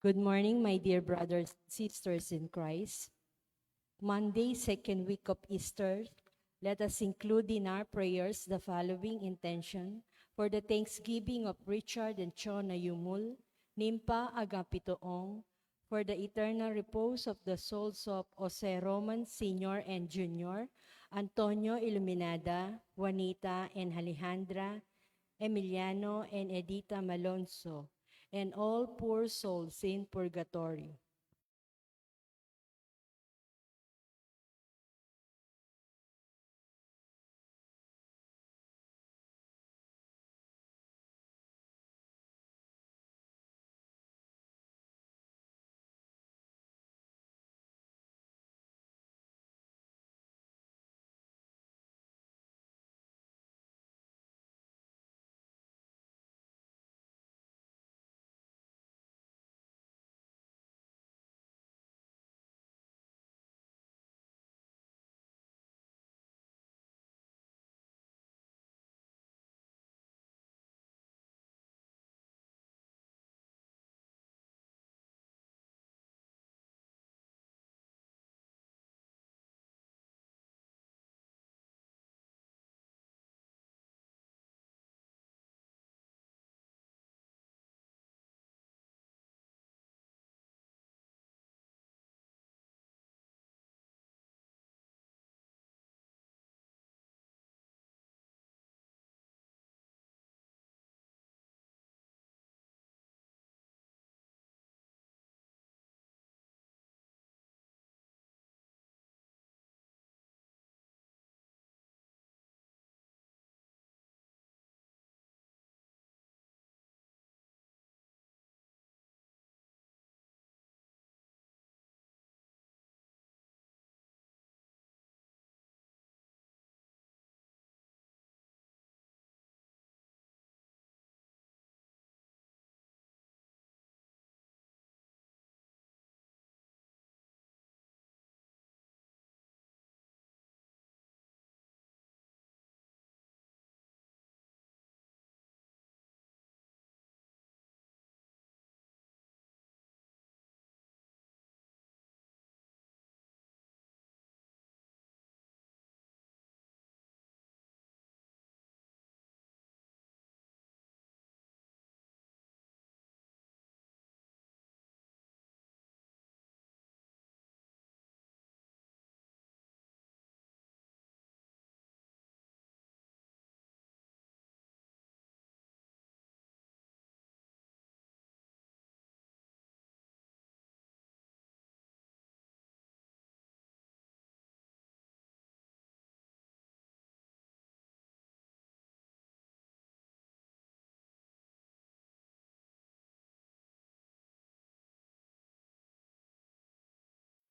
Good morning, my dear brothers and sisters in Christ. Monday, second week of Easter, let us include in our prayers the following intention for the thanksgiving of Richard and Chona Yumul, Nimpa Agapitoong, for the eternal repose of the souls of Jose Roman Sr. and Jr., Antonio Iluminada, Juanita and Alejandra, Emiliano and Edita Malonzo, and all poor souls in purgatory.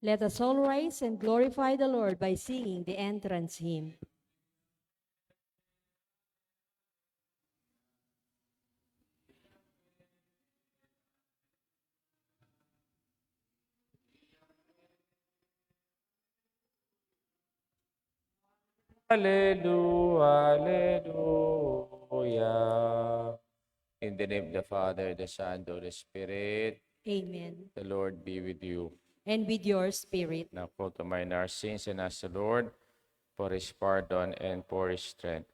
Let us all rise and glorify the Lord by singing the entrance hymn. Hallelujah, hallelujah. In the name of the Father, the Son, and the Holy Spirit, Amen. the Lord be with you. And with your spirit. Now call to mind our sins and ask the Lord for His pardon and for His strength.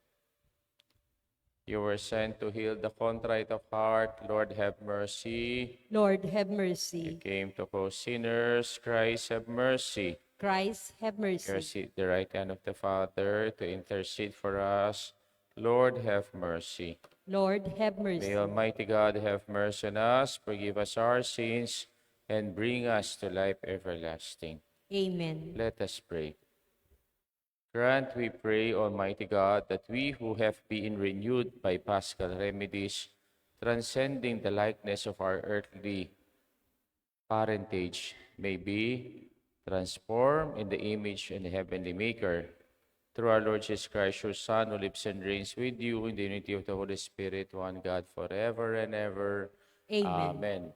You were sent to heal the contrite of heart. Lord, have mercy. Lord, have You mercy. came to call sinners. Christ, have mercy. Christ, have mercy. Mercy at the right hand of the Father to intercede for us. Lord, have mercy. Lord, have mercy. May Almighty God have mercy on us, forgive us our sins, and bring us to life everlasting. Amen. Let us pray. Grant, we pray, Almighty God, that we who have been renewed by paschal remedies, transcending the likeness of our earthly parentage, may be transformed in the image and the heavenly Maker. Through our Lord Jesus Christ, your Son, who lives and reigns with you in the unity of the Holy Spirit, one God, forever and ever. Amen. Amen.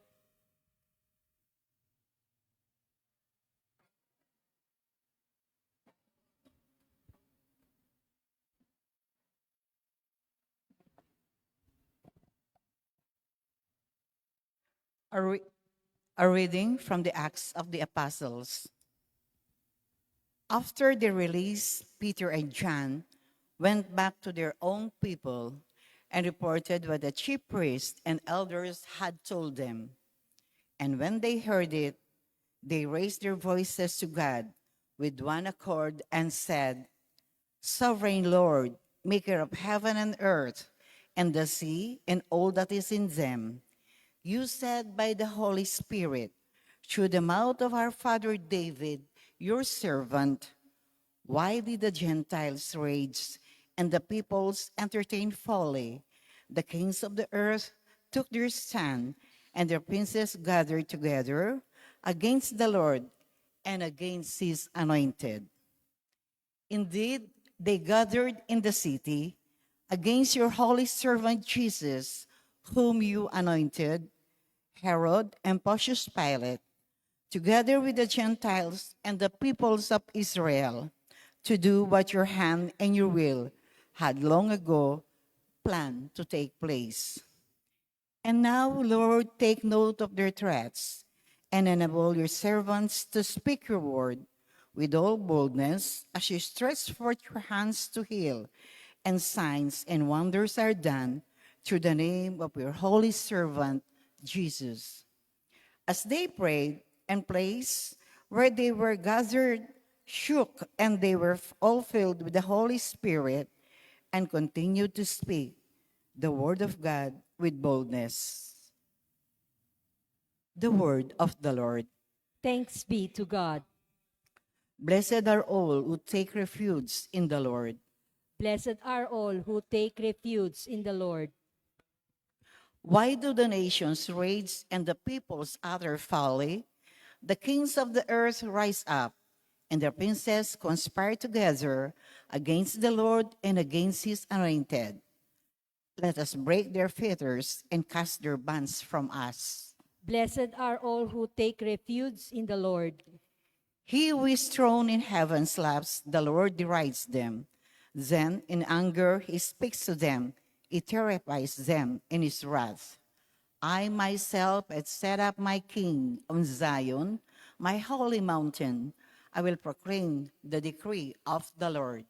A, re- A reading from the Acts of the Apostles. After the release, Peter and John went back to their own people and reported what the chief priests and elders had told them. And when they heard it, they raised their voices to God with one accord and said, Sovereign Lord, maker of heaven and earth, and the sea and all that is in them, you said by the Holy Spirit, through the mouth of our father David, your servant, why did the Gentiles rage and the peoples entertain folly? The kings of the earth took their stand, and their princes gathered together against the Lord and against his anointed. Indeed, they gathered in the city against your holy servant Jesus, whom you anointed, Herod and Pontius Pilate, together with the Gentiles and the peoples of Israel, to do what your hand and your will had long ago planned to take place. And now, Lord, take note of their threats and enable your servants to speak your word with all boldness as you stretch forth your hands to heal, and signs and wonders are done through the name of your holy servant, Jesus. As they prayed, and place where they were gathered shook, and they were all filled with the Holy Spirit and continued to speak the word of God with boldness. The word of the Lord. Thanks be to God. Blessed are all who take refuge in the Lord. Blessed are all who take refuge in the Lord. Why do the nations rage and the peoples utter folly? The kings of the earth rise up, and their princes conspire together against the Lord and against his anointed. Let us break their fetters and cast their bands from us. Blessed are all who take refuge in the Lord. He who is throned in heaven's laps, the Lord derides them. Then in anger he speaks to them, he terrifies them in his wrath. I myself have set up my king on Zion, my holy mountain. I will proclaim the decree of the Lord.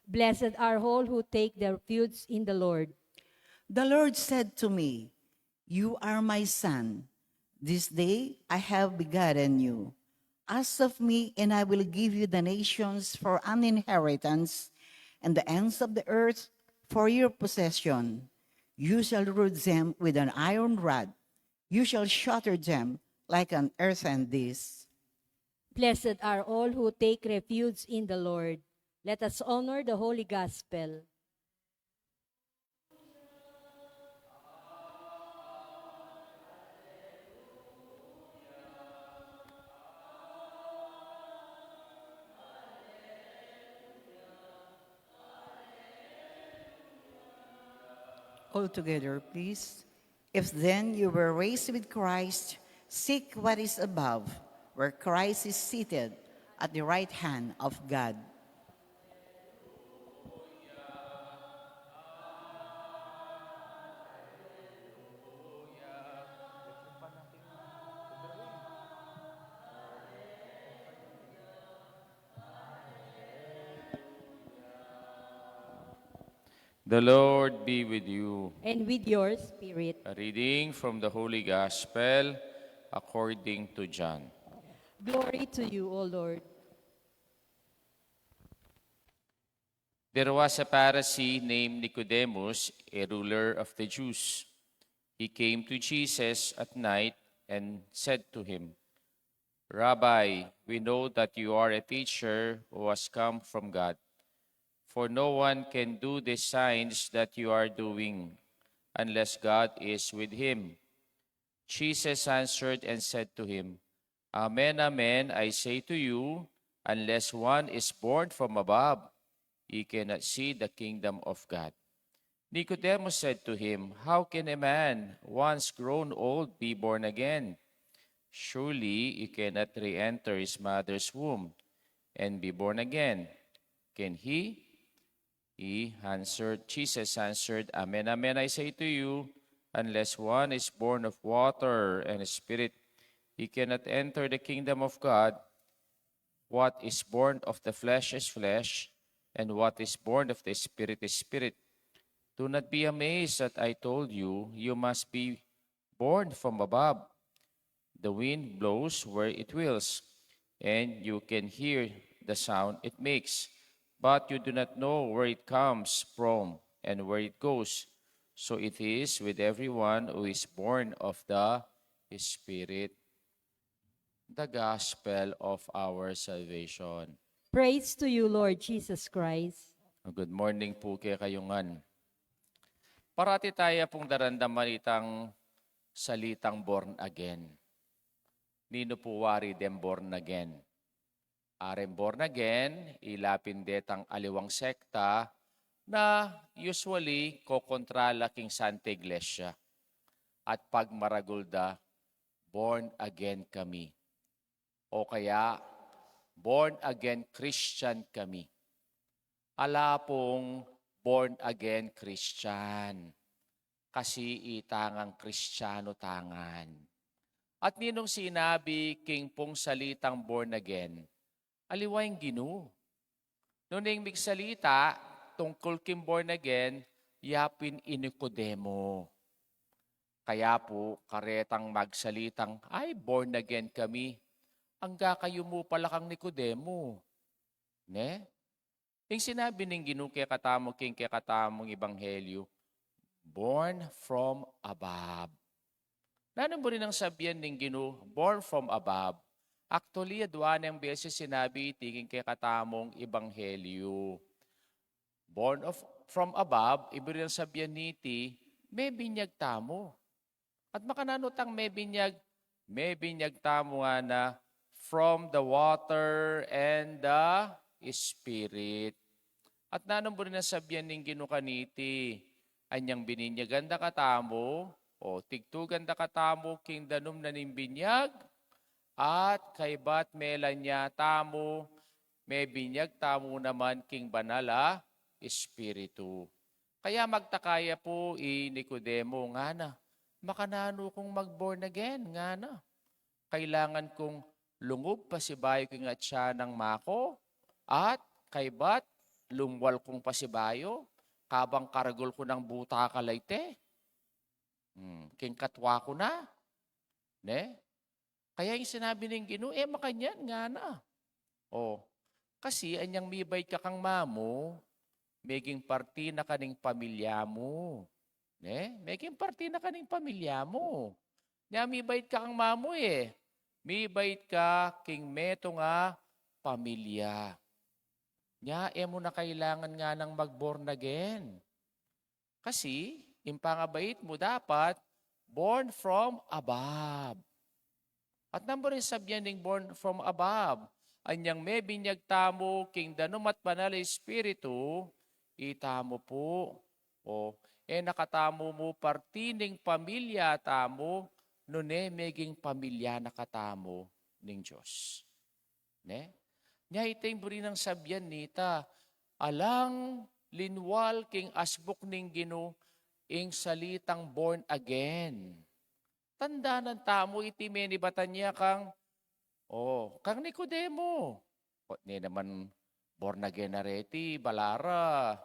Blessed are all who take their refuge in the Lord. The Lord said to me, You are my son. This day I have begotten you. Ask of me, and I will give you the nations for an inheritance, and the ends of the earth for your possession. You shall rule them with an iron rod. You shall shatter them like an earthen dish. Blessed are all who take refuge in the Lord. Let us honor the Holy Gospel. All together, please. If then you were raised with Christ, seek what is above, where Christ is seated at the right hand of God. The Lord be with you. And with your spirit. A reading from the Holy Gospel according to John. Glory to you, O Lord. There was a Pharisee named Nicodemus, a ruler of the Jews. He came to Jesus at night and said to him, Rabbi, we know that you are a teacher who has come from God, for no one can do the signs that you are doing unless God is with him. Jesus answered and said to him, Amen, amen, I say to you, unless one is born from above, he cannot see the kingdom of God. Nicodemus said to him, How can a man, once grown old, be born again? Surely he cannot re-enter his mother's womb and be born again. Can he? Jesus answered, Amen, amen, I say to you, unless one is born of water and spirit, He cannot enter the kingdom of God. What is born of the flesh is flesh, and what is born of the Spirit is spirit. Do not be amazed that I told you, you must be born from above. The wind blows where it wills, and you can hear the sound it makes, but you do not know where it comes from and where it goes. So it is with everyone who is born of the Spirit. The gospel of our salvation. Praise to you, Lord Jesus Christ. Good morning po kay kayungan. Parati tayo pong darandaman itang salitang born again. Nino po wari dem born again. Arem born again, ilapin detang aliwang sekta na usually kokontra laking Santa Iglesia. At pag maragulda, born again kami. O kaya, born again Christian kami. Ala pong born again Christian. Kasi itangang Kristiyano tangan. At ninong sinabi king pong salitang born again, aliwayang Ginoo. Nung migsalita, tungkol king born again, yapin inikodemo. Kaya po, karetang magsalitang, ay born again kami. Angga kayo mo pala kang Nicodemo. Ne? Yung sinabi ng Ginoo kaya katamong king kaya katamong ebanghelyo, born from above. Nanong mo rin ang sabihan ng Ginoo, born from above. Actually, adwan ang beses sinabi tingin kaya katamong ebanghelyo. From above, ibig rin ang sabihan niti, may binyag tamo. At makananotang may binyag tamo nga na, from the water and the Spirit. At nanong po rin nasabihan ng Ginoo kaniti, anyang bininyaganda katamo, o tigtuganda katamo, king danum na nimbinyag, at kay bat melan niya tamo, may binyag tamo naman king banala, Espiritu. Kaya magtakaya po Nicodemo nga na, makanano kong mag-born again nga na. Kailangan kong lungob pasibayo king at siya ng mako, at kay bat lumwal kong pasibayo, kabang karagol ko ng buta kalayte. King katwa ko na. Ne? Kaya yung sinabi ng Ginoo, makanyan nga na. Kasi anyang mibay ka kang mamo, meging parti na kaning pamilya mo. Ne? Meging parti na kaning pamilya mo. Nya mibay ka kang mamo mibait ka king meto nga pamilya. Nya, mo na kailangan nga ng mag-born again. Kasi, impangabait mo dapat, born from above. At number rin sabihan ng born from above, anyang may binyag tamo, king danum at banal Espiritu, itamo po. Nakatamo mo partining pamilya tamo, nune meging pamilya nakatamo ng Diyos. Ne? Nya itay buri ng sabyan nita, alang linwal king asbok ning Ginoo ing salitang born again. Tanda ng tamo iti meni batanya kang Nicodemo. Ni naman born again na reti, balara.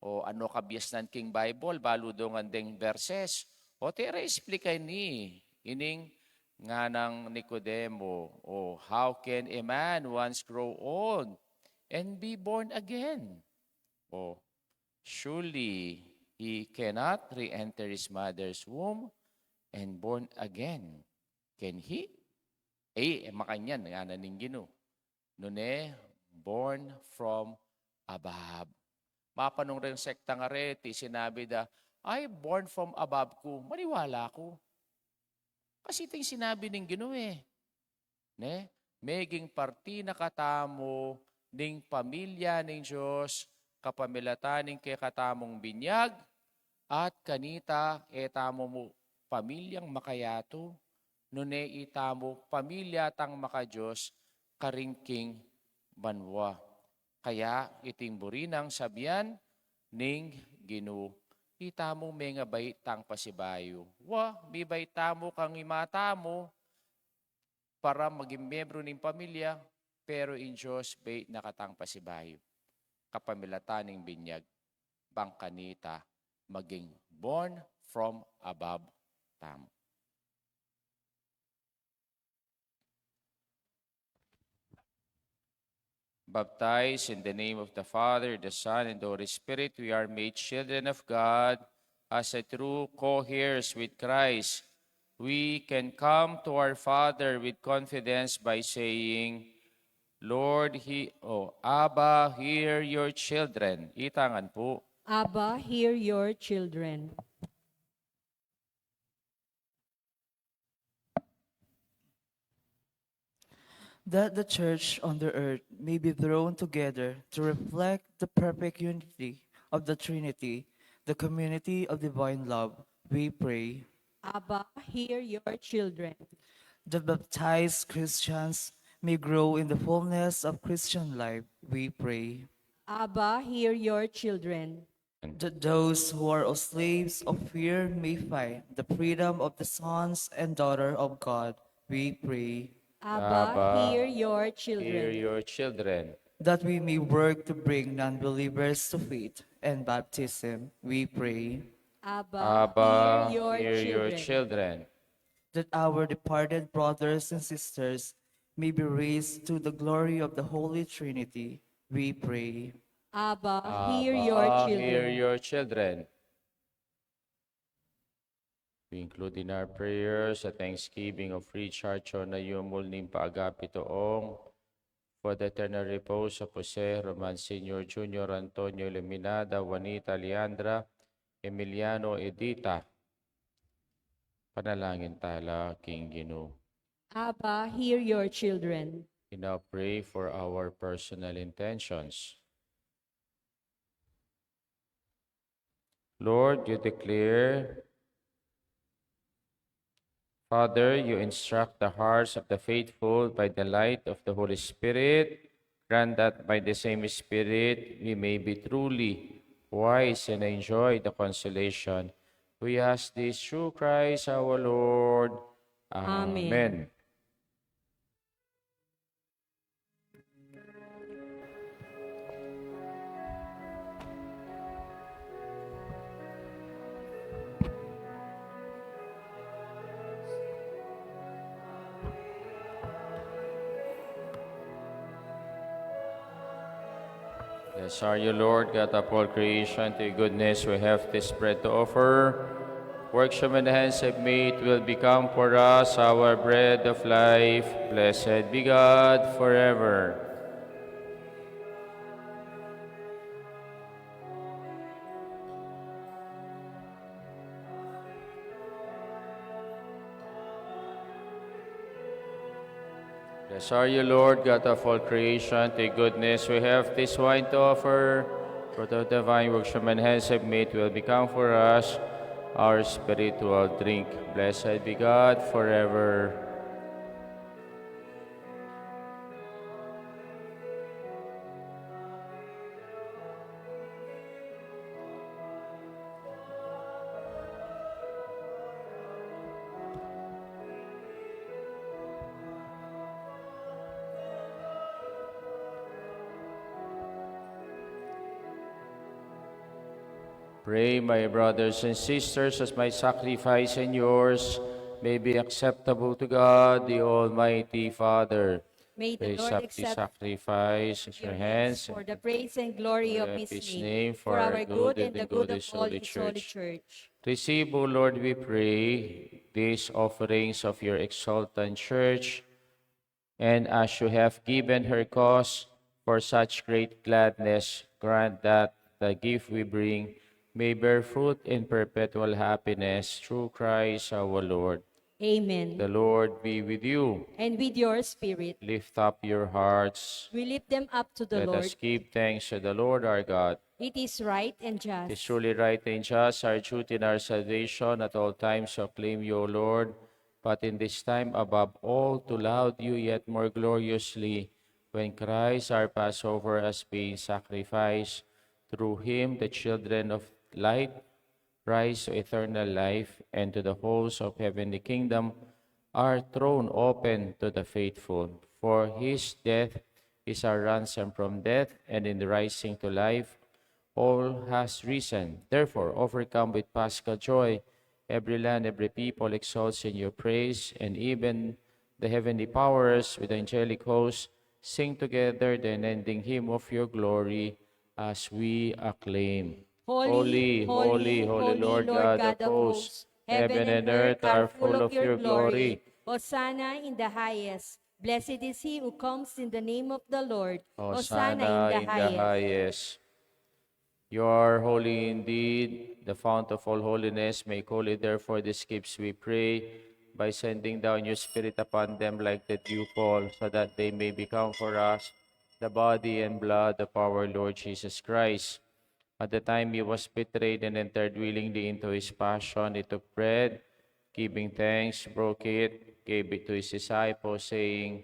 Ano kabiasnan king Bible, baludongan ding verses. Tira explicay ni, ining nga ng Nicodemo, how can a man once grow old and be born again? Surely he cannot re-enter his mother's womb and born again. Can he? Makanyan nga na ning Ginoo. Nune, born from above. Mapanong rin sekta nga reti, sinabi da, ay, born from above ko. Maniwala ko. Kasi ito yung sinabi ng Ginoo Ne? Meging parti na katamo ning pamilya ning Diyos, kapamilatan ning kay katamong binyag, at kanita etamo mo pamilyang makayato, nune itamo pamilya tang makadiyos, karingking banwa. Kaya iting burinang sabihan ning Ginoo, itamo may nga bait tang pasibayo. May bait tamo kang imatamo, para maging miyembro ng pamilya, pero in Diyos bay nakatang pasibayo. Kapamilataning binyag, bangkanita, maging born from above tamo. Baptized in the name of the Father, the Son, and the Holy Spirit, we are made children of God. As a true co-heirs with Christ, we can come to our Father with confidence by saying, Lord, Abba, hear your children. Itangan po. Abba, hear your children. That the church on the earth may be thrown together to reflect the perfect unity of the Trinity, the community of divine love, we pray. Abba, hear your children. The baptized Christians may grow in the fullness of Christian life, we pray. Abba, hear your children. That those who are slaves of fear may find the freedom of the sons and daughters of God, we pray. Abba, hear your children. Hear your children. That we may work to bring non-believers to faith and baptism, we pray. Abba, hear your children. children. That our departed brothers and sisters may be raised to the glory of the Holy Trinity, we pray. Abba, hear your children. Hear your children. We include in our prayers a thanksgiving of Richard Chonayumul Nimpaagapitoong for the eternal repose of Jose Roman Sr. Jr. Antonio Leminada, Juanita Leandra, Emiliano Edita. Panalangin tala, King Ginoo. Abba, hear your children. We now pray for our personal intentions. Lord, you declare, Father, you instruct the hearts of the faithful by the light of the Holy Spirit. Grant that by the same Spirit we may be truly wise and enjoy the consolation. We ask this through Christ our Lord. Amen. Blessed are you, Lord, God of all creation. To your goodness we have this bread to offer. Works from the hands have made will become for us our bread of life. Blessed be God forever. Blessed are you, Lord, God of all creation. To your goodness we have this wine to offer. Fruit of the vine, works from hands have made will become for us our spiritual drink. Blessed be God forever. Pray, my brothers and sisters, as my sacrifice and yours may be acceptable to God, the Almighty Father. May the Raise Lord up the accept sacrifice of your hands for the praise and glory of His name, for our good and the good of all His holy church. Receive, O Lord, we pray, these offerings of your exultant church, and as you have given her cause for such great gladness, grant that the gift we bring may bear fruit in perpetual happiness through Christ our Lord. Amen. The Lord be with you. And with your spirit, Lift up your hearts. we lift them up to the Let Lord. us give thanks to the Lord our God. It is right and It is just. truly right and just, our duty and our salvation at all times to acclaim you, O Lord, but in this time above all to laud you yet more gloriously, when Christ our Passover has been sacrificed. Through him the children of light rise to eternal life, and to the hosts of heavenly kingdom our throne open to the faithful. For his death is our ransom from death, and in the rising to life, all has risen. Therefore, overcome with paschal joy, every land, every people exalts in your praise, and even the heavenly powers with the angelic hosts sing together the unending hymn of your glory as we acclaim. Holy, Holy, holy, holy, holy holy Lord Lord God of God of hosts, hosts, heaven heaven and and earth earth are are full full of of your your glory. glory. Hosanna in the highest. Blessed is he who comes in the name of the Lord. Hosanna in Hosanna the in the highest. highest. You are holy indeed, the fount of all holiness. Make holy, therefore, these gifts, we pray, by sending down your Spirit upon them like the dew fall, so that they may become for us the body and blood of our Lord Jesus Christ. At the time he was betrayed and entered willingly into his passion, he took bread, giving thanks, broke it, gave it to his disciples, saying,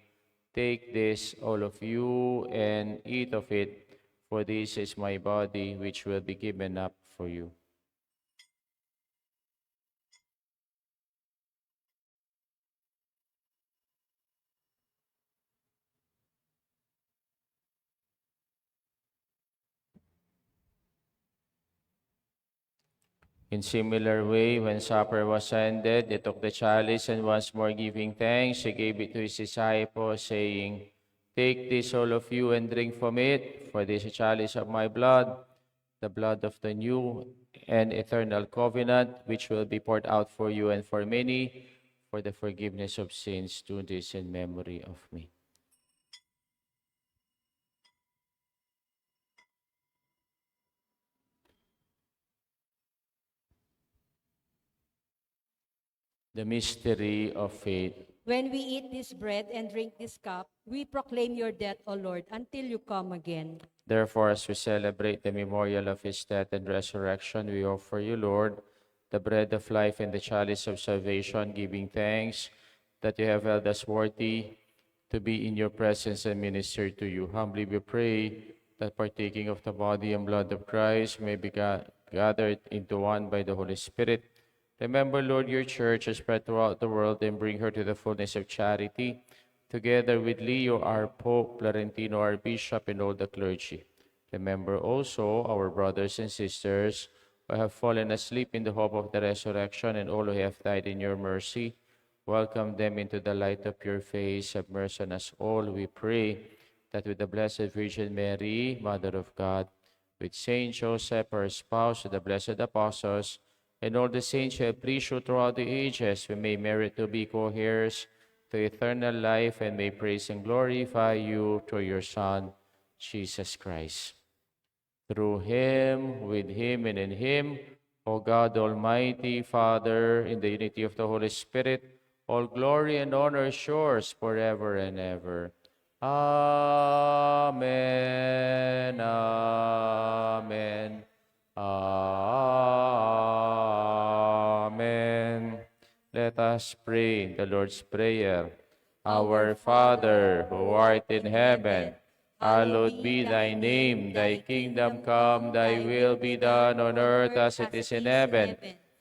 "Take this, all of you, and eat of it, for this is my body, which will be given up for you." In similar way, when supper was ended, he took the chalice, and once more giving thanks, he gave it to his disciples, saying, "Take this, all of you, and drink from it, for this is a chalice of my blood, the blood of the new and eternal covenant, which will be poured out for you and for many, for the forgiveness of sins. Do this in memory of me." The mystery of faith. When we eat this bread and drink this cup, we proclaim your death, O Lord, until you come again. Therefore, as we celebrate the memorial of his death and resurrection, we offer you, Lord, the bread of life and the chalice of salvation, giving thanks that you have held us worthy to be in your presence and minister to you. Humbly we pray that partaking of the body and blood of Christ may be gathered into one by the Holy Spirit. Remember, Lord, your church has spread throughout the world, and bring her to the fullness of charity, together with Leo, our Pope, Florentino, our Bishop, and all the clergy. Remember also our brothers and sisters who have fallen asleep in the hope of the resurrection, and all who have died in your mercy. Welcome them into the light of your face. Have mercy on us all, we pray, that with the Blessed Virgin Mary, Mother of God, with Saint Joseph, her spouse, with the blessed apostles, and all the saints who have pleased you throughout the ages, we may merit to be co-heirs to eternal life, and may praise and glorify you through your Son, Jesus Christ. Through him, with him, and in him, O God, Almighty Father, in the unity of the Holy Spirit, all glory and honor is yours forever and ever. Amen. Amen. Amen. Let us pray the Lord's Prayer. Our Father, who art in heaven, hallowed be thy name. Thy kingdom come, thy will be done on earth as it is in heaven.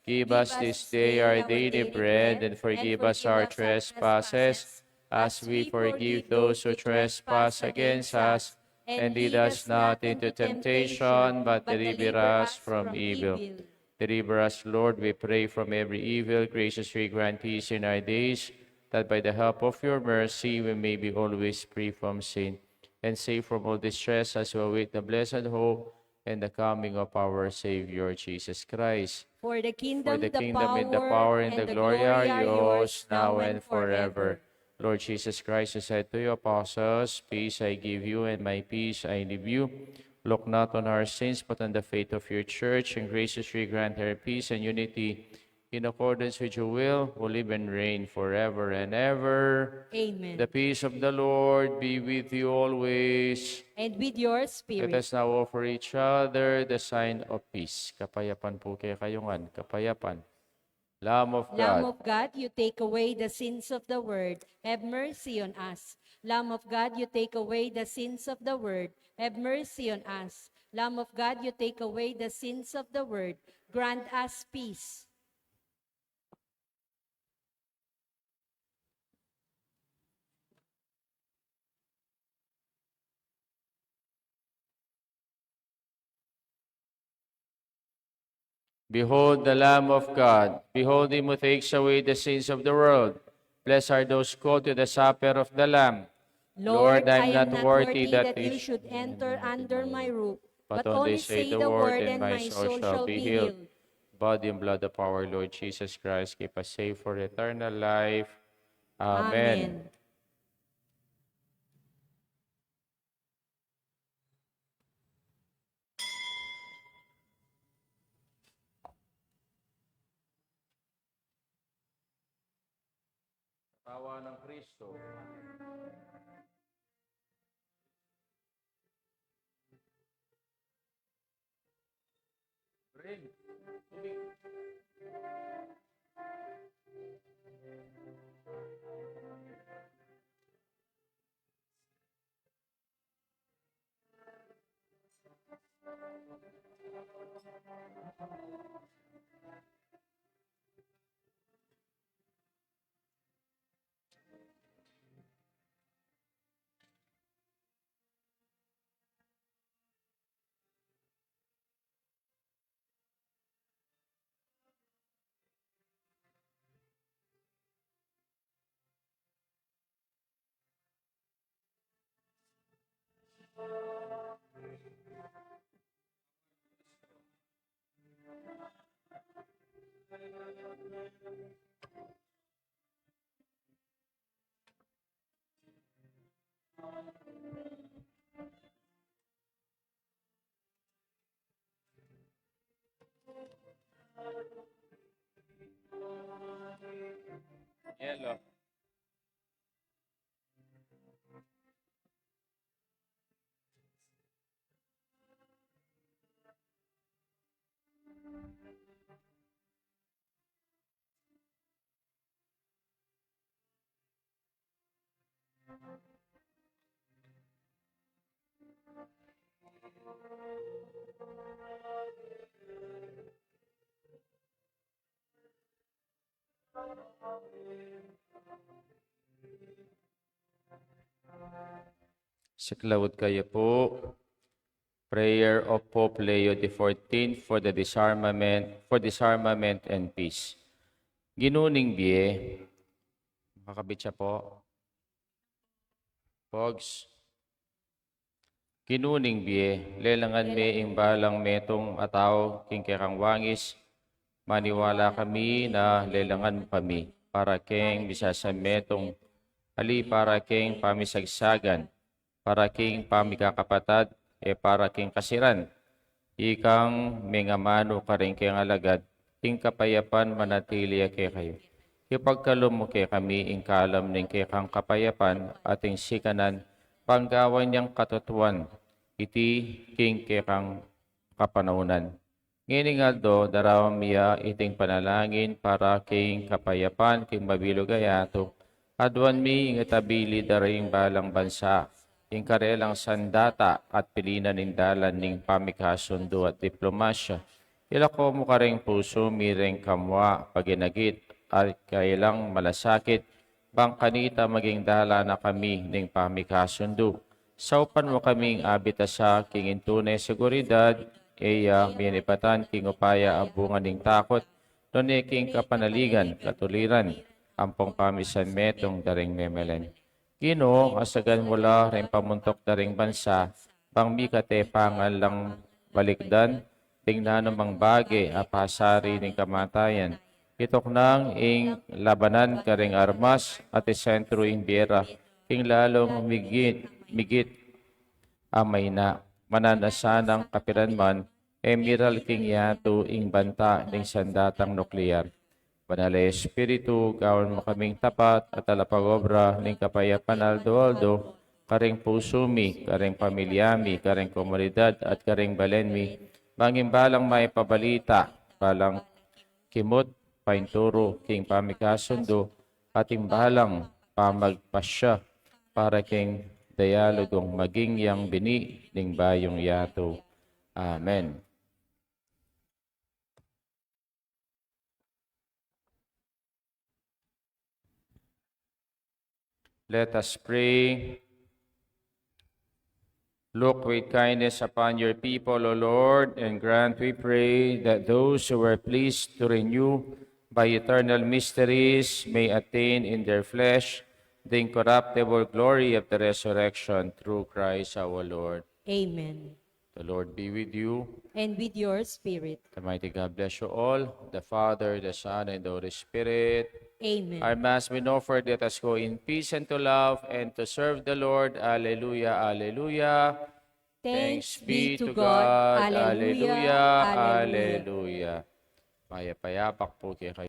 Give us this day our daily bread, and forgive us our trespasses, as we forgive those who trespass against us. And lead us not into temptation, but deliver us from evil. Deliver us, Lord, we pray, from every evil. Graciously grant peace in our days, that by the help of your mercy we may be always free from sin, and safe from all distress, as we await the blessed hope and the coming of our Savior Jesus Christ. For the For kingdom, the the kingdom and the power and the glory are yours, now and forever. forever. Lord Jesus Christ, you said to your apostles, "Peace I give you, and my peace I leave you. Look not on our sins, but on the faith of your church, and graciously grant her peace and unity, in accordance with your will, who live and reign forever and ever." Amen. The peace of the Lord be with you always. And with your Let spirit. us now offer each other the sign of peace. Kapayapan po kayo kayungan. Kapayapan. Lamb of Lamb God. of God, you take away the sins of the world. Have mercy on us. Lamb of God, you take away the sins of the world. Have mercy on us. Lamb of God, you take away the sins of the world. Grant us peace. Behold the Lamb of God. Behold him who takes away the sins of the world. Blessed are those called to the supper of the Lamb. Lord, I I'm am not not worthy worthy that that you should enter under my roof, but but only only say say the the word, word and and my my soul soul shall shall be be healed. healed. Body and blood of our Lord Jesus Christ, keep us safe for eternal life. Amen. Amen. Tawa ng Kristo. Bring. Yellow. Siklawod kayo po. Prayer of Pope Leo XIV for disarmament and peace. Ginuning biye, makakabit siya po. Pogs. Ginuning biye, lelangan me imbalang metong ataw kingkekang wangis, maniwala kami na lelangan mo kami, para keng bisasa metong ali para keng pamisagsagan, para keng pamikakapatad, para keng kasiran, ikang mengamano ka rin keng alagad, ing kapayapan manatili ke kayo. Ipagkalom mo ke kami, ing kalam ning ke kang kapayapan, ating sikanan, panggawan niyang katutuan, iti king ke kang kapanahunan. Nginingaldo, darawang miya iting panalangin para king kapayapan, king mabilugayato, adwan mi ingatabili daring balang bansa, ing karelang sandata at pilinan nindalan ning pamikasundo at diplomasya. Ilako mo ka ring puso, mireng kamwa, paginagit, at kailang malasakit, bangkanita maging dala na kami ning pamikasundo. Saupan mo kaming abita sa king intune seguridad, eya minipatan king upaya abungan ning takot, none king kapanaligan, katuliran, ampong pamisan metong daring memelen. Gino, asagan mula rin pamuntok daring bansa, pang mikate pangal lang balikdan, tingnan namang bagi apasari ning kamatayan. Itok nang ing labanan karing armas at isentro ing biyera, king lalong migit amay na mananasanang kapiranman, emiral king yato ing banta ning sandatang nuklear. Banal Espiritu, gawin mo kaming tapat at alapagobra ning kapayapan aldo-aldo, karing pusumi, karing pamilyami, karing komunidad at karing balenmi, mangimbalang may pabalita, balang kimot, painturo, king pamikasundo, at imbalang pamagpasya, para king dialogong maging yang bini ning bayong yato. Amen. Let us pray. Look with kindness upon your people, O Lord, and grant, we pray, that those who were pleased to renew by eternal mysteries may attain in their flesh the incorruptible glory of the resurrection through Christ our Lord. Amen. The Lord be with you. And with your spirit. The mighty God bless you all, the Father, the Son, and the Holy Spirit. Amen. Our Mass been offered. Let us go in peace and to love and to serve the Lord. Alleluia, alleluia. Thanks be to God. Alleluia, Alleluia, alleluia. alleluia. Paya-payapak po kayo.